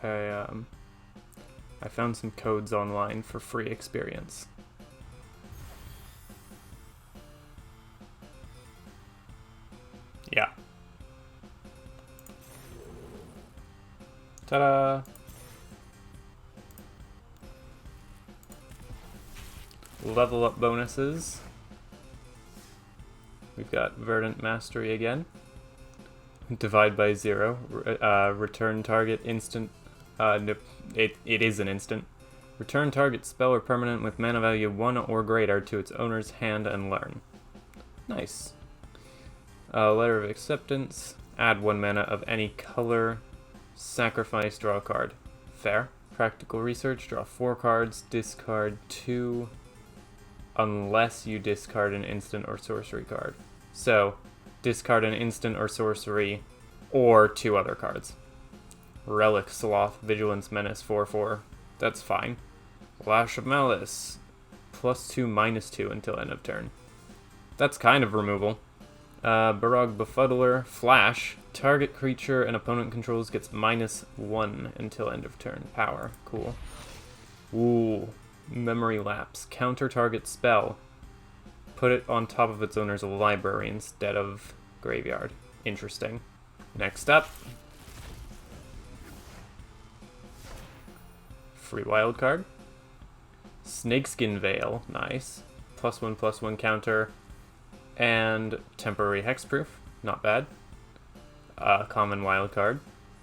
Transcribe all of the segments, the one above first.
I found some codes online for free experience. Yeah. Ta-da! Level up bonuses. We've got Verdant Mastery again. Divide by 0. Return target instant. No, it is an instant. Return target spell or permanent with mana value 1 or greater to its owner's hand and learn. Nice. Letter of Acceptance. Add 1 mana of any color. Sacrifice, draw a card. Fair. Practical Research. Draw 4 cards. Discard 2. Unless you discard an instant or sorcery card. So, discard an instant or sorcery, or 2 other cards. Relic, Sloth, Vigilance, Menace, 4/4. That's fine. Lash of Malice. +2/-2 until end of turn. That's kind of removal. Barog Befuddler, Flash. Target creature an opponent controls gets -1 until end of turn. Power. Cool. Ooh. Memory Lapse. Counter target spell. Put it on top of its owner's library instead of graveyard. Interesting. Next up. Free wild card. Snakeskin Veil. Nice. +1/+1 counter. And temporary hexproof. Not bad. Common wild card.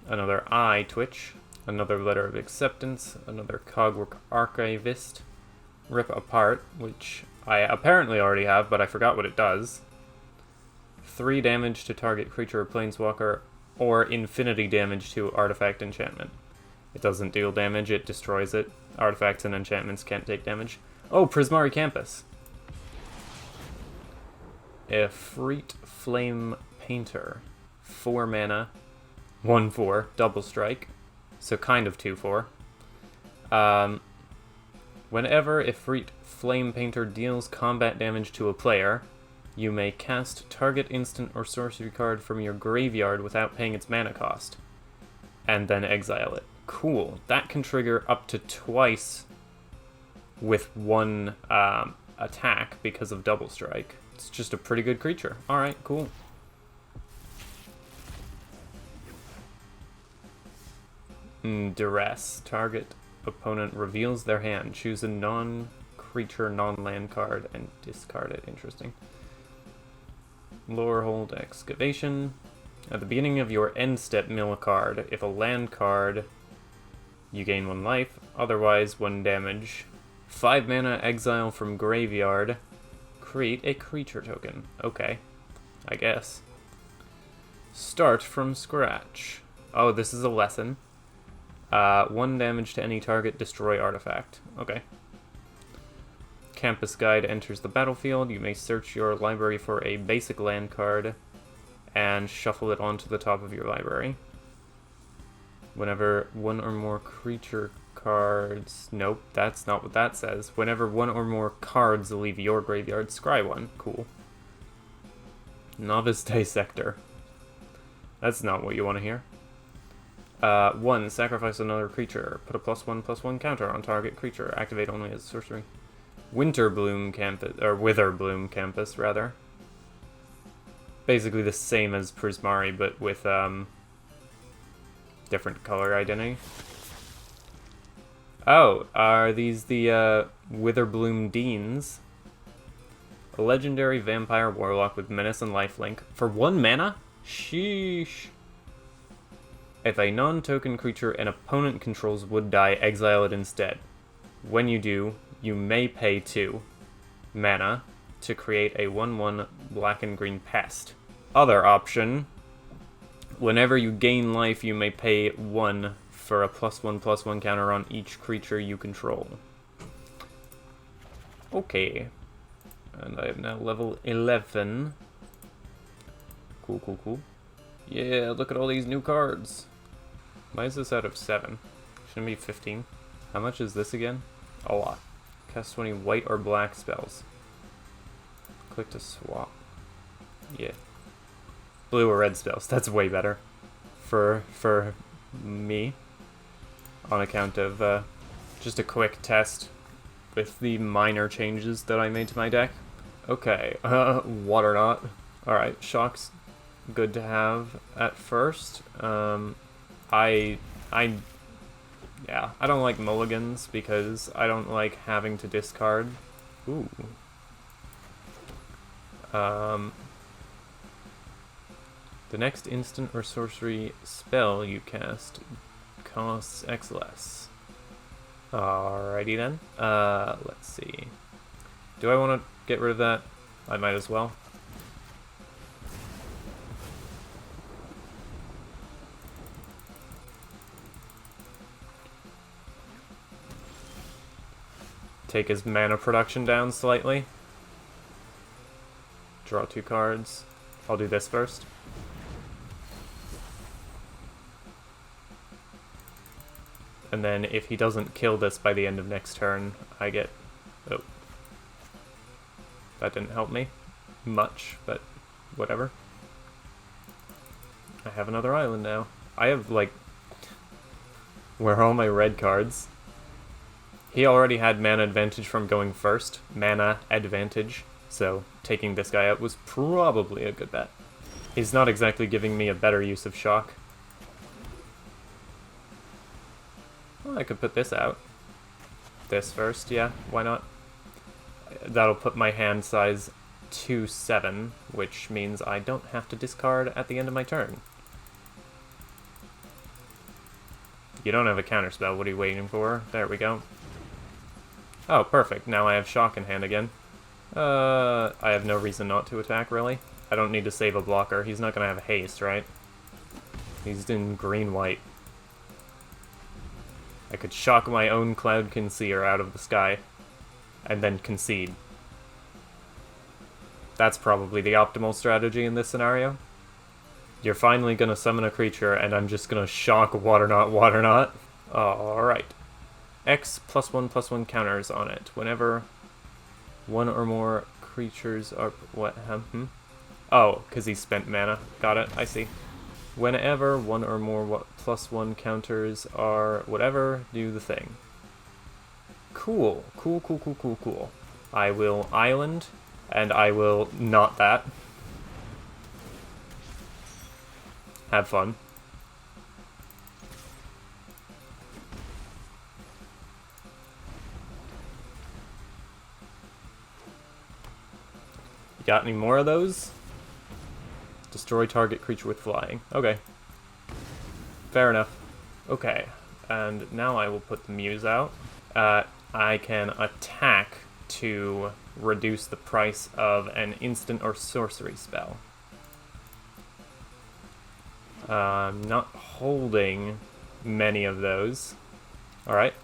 Another Eye Twitch. Another Letter of Acceptance, another Cogwork Archivist, Rip Apart, which I apparently already have, but I forgot what it does. 3 damage to target creature or planeswalker, or infinity damage to artifact enchantment. It doesn't deal damage, it destroys it. Artifacts and enchantments can't take damage. Oh, Prismari Campus! Efreet Flame Painter. 4 mana, 1/4, double strike. So kind of 2/4. Whenever Efreet Flame Painter deals combat damage to a player, you may cast target instant or sorcery card from your graveyard without paying its mana cost, and then exile it. Cool. That can trigger up to twice with 1 attack because of double strike. It's just a pretty good creature. Alright, cool. Duress. Target opponent reveals their hand. Choose a non-creature, non-land card and discard it. Interesting. Lorehold Excavation. At the beginning of your end step, mill a card. If a land card, you gain 1 life. Otherwise, 1 damage. 5 mana, exile from graveyard. Create a creature token. Okay. I guess. Start from scratch. Oh, this is a lesson. 1 damage to any target, destroy artifact. Okay. Campus Guide enters the battlefield. You may search your library for a basic land card and shuffle it onto the top of your library. Whenever 1 or more creature cards... Nope, that's not what that says. Whenever 1 or more cards leave your graveyard, scry 1. Cool. Novice Dissector. That's not what you want to hear. 1. Sacrifice another creature. Put a +1/+1 counter on target creature. Activate only as sorcery. Winterbloom Campus, or Witherbloom Campus, rather. Basically the same as Prismari, but with different color identity. Oh, are these the Witherbloom Deans? A legendary vampire warlock with menace and lifelink for 1 mana? Sheesh. If a non-token creature an opponent controls would die, exile it instead. When you do, you may pay 2 mana to create a 1/1 black and green pest. Other option, whenever you gain life, you may pay 1 for a +1/+1 counter on each creature you control. Okay. And I am now level 11. Cool, cool, cool. Yeah, look at all these new cards. Why is this out of 7? Shouldn't be 15. How much is this again? A lot. Cast 20 white or black spells. Click to swap. Yeah. Blue or red spells. That's way better. For me. on account of just a quick test with the minor changes that I made to my deck. Okay, Water Knot. Alright, Shock's good to have at first. I don't like mulligans because I don't like having to discard. Ooh. The next instant or sorcery spell you cast costs X less. Alrighty then. Let's see. Do I want to get rid of that? I might as well. Take his mana production down slightly. Draw 2 cards. I'll do this first. And then if he doesn't kill this by the end of next turn, I get... Oh. That didn't help me much, but whatever. I have another island now. I have, like... Where are all my red cards? He already had mana advantage from going first. Mana advantage. So taking this guy out was probably a good bet. He's not exactly giving me a better use of shock. Well, I could put this out. This first, yeah, why not? That'll put my hand size to 7, which means I don't have to discard at the end of my turn. You don't have a counterspell, what are you waiting for? There we go. Oh, perfect, now I have shock in hand again. I have no reason not to attack, really. I don't need to save a blocker, he's not gonna have haste, right? He's in green-white. I could shock my own Cloud Concealer out of the sky, and then concede. That's probably the optimal strategy in this scenario. You're finally gonna summon a creature, and I'm just gonna shock Water Knot, Water Knot. Alright. X +1/+1 counters on it. Whenever one or more creatures are... What? Oh, because he spent mana. Got it, I see. Whenever one or more +1 counters are whatever, do the thing. Cool. Cool, cool, cool, cool, cool. I will island, and I will not that. Have fun. You got any more of those? Destroy target creature with flying. Okay. Fair enough. Okay. And now I will put the Muse out. I can attack to reduce the price of an instant or sorcery spell. I'm not holding many of those. Alright.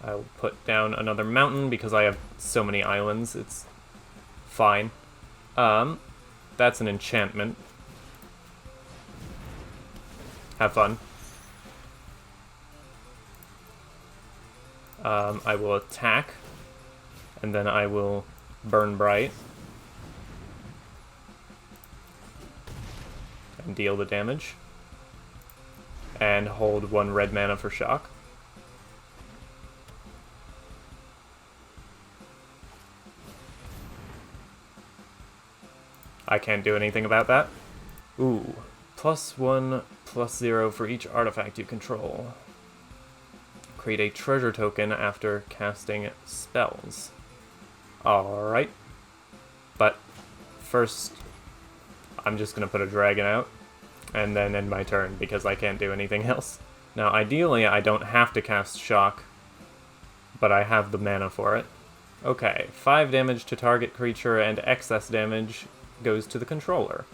I will put down another mountain because I have so many islands. It's fine. That's an enchantment. Have fun. I will attack, and then I will burn bright and deal the damage, and hold 1 red mana for shock. I can't do anything about that. Ooh. +1/+0 for each artifact you control. Create a treasure token after casting spells. Alright. But first, I'm just gonna put a dragon out, and then end my turn, because I can't do anything else. Now, ideally, I don't have to cast shock, but I have the mana for it. Okay, 5 damage to target creature, and excess damage goes to the controller.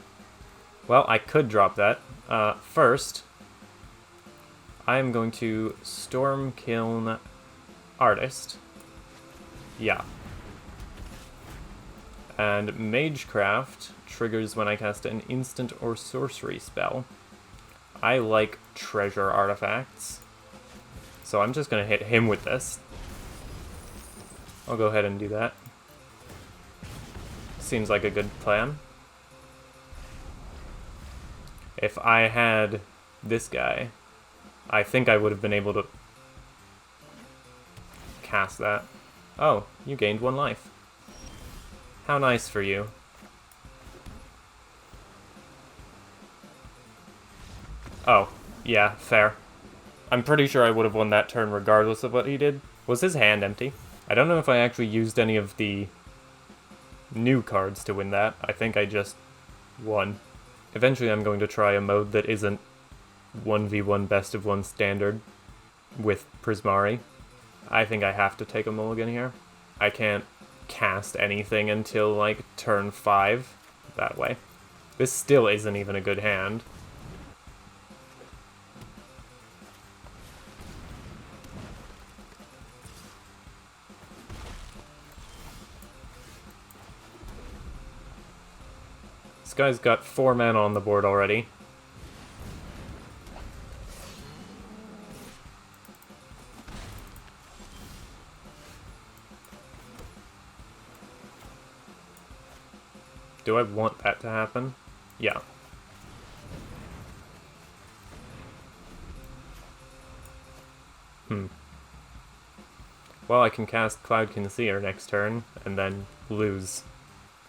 Well, I could drop that. First, I am going to Stormkiln Artist. Yeah. And Magecraft triggers when I cast an instant or sorcery spell. I like treasure artifacts, so I'm just gonna hit him with this. I'll go ahead and do that. Seems like a good plan. If I had this guy, I think I would have been able to cast that. Oh, you gained 1 life. How nice for you. Oh, yeah, fair. I'm pretty sure I would have won that turn regardless of what he did. Was his hand empty? I don't know if I actually used any of the new cards to win that. I think I just won. Eventually I'm going to try a mode that isn't 1v1 best of 1 standard with Prismari. I think I have to take a mulligan here. I can't cast anything until like turn 5 that way. This still isn't even a good hand. This guy's got 4 mana on the board already. Do I want that to happen? Yeah. Well, I can cast Cloud Concealer next turn, and then lose.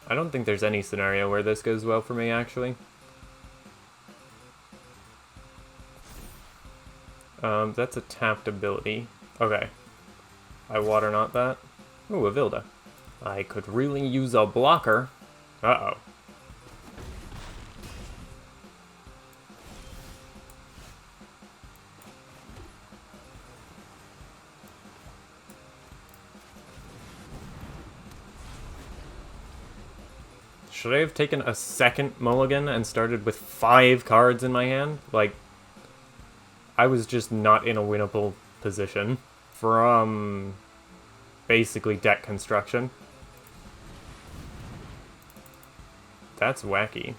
I don't think there's any scenario where this goes well for me, actually. That's a tapped ability. Okay. I Water Knot that. Ooh, a Vilda. I could really use a blocker. Uh-oh. Should I have taken a second mulligan and started with 5 cards in my hand? Like, I was just not in a winnable position from basically deck construction. That's wacky.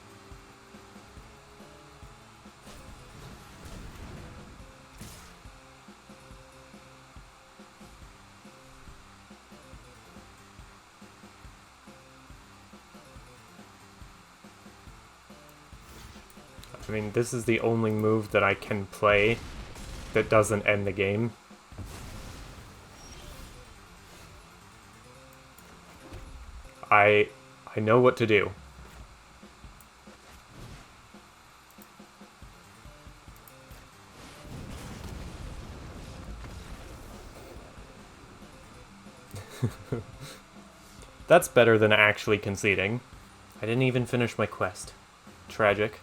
I mean, this is the only move that I can play that doesn't end the game. I know what to do. That's better than actually conceding. I didn't even finish my quest. Tragic.